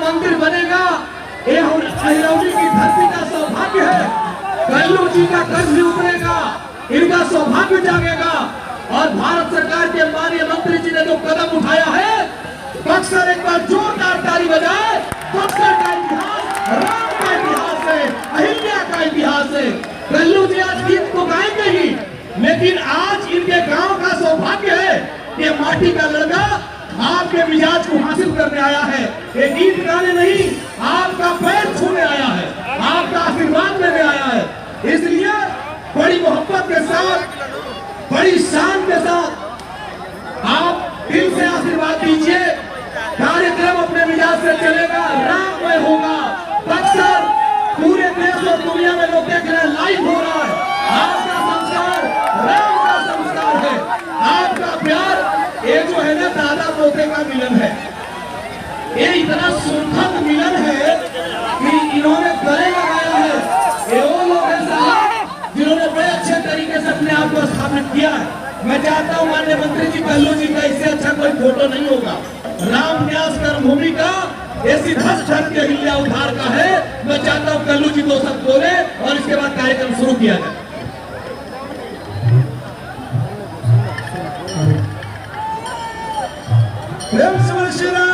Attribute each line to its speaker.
Speaker 1: मंदिर बनेगा, ये हिरौली की धरती का सौभाग्य है। कल्लू जी का कर्ज भी उतरेगा, इनका सौभाग्य जागेगा। और भारत सरकार के माननीय मंत्री जी ने जो कदम उठाया है, बक्सर एक बार जोरदार ताली बजाए। बक्सर का इतिहास राम का इतिहास है, अहिल्या का इतिहास है। कल्लू जी आज गीत को गाएंगे ही, लेकिन आज इनके गांव का सौभाग्य है कि माटी का लड़का आपके मिजाज को हासिल करने आया है। ये गीत गाने नहीं, आपका पैर छूने आया है, आपका आशीर्वाद लेने आया है। इसलिए बड़ी मोहब्बत के साथ, बड़ी शान के साथ आप दिल से आशीर्वाद दीजिए। कार्यक्रम अपने मिजाज से चलेगा, राममय होगा। बक्सर पूरे देश और दुनिया में लोग देख रहे हैं, लाइव हो रहा है। आपका संस्कार राम का संस्कार है, आपका प्यार ये जो है ना दादा पोते का मिलन है। ये इतना सुखद मिलन है कि इन्होंने गले लगाया है। ये वो लोग हैं साहब जिन्होंने बड़े अच्छे तरीके से अपने आप को स्थापित किया है। मैं चाहता हूँ माननीय मंत्री जी, कल्लू जी का इससे अच्छा कोई फोटो नहीं होगा। राम न्यास कर्मभूमि का ये सिद्धस्त के हिल्या उद्धार का है। मैं चाहता हूँ कल्लू जी दो शब्द बोले और इसके बाद कार्यक्रम शुरू किया जाए। प्रेम से श्री राम।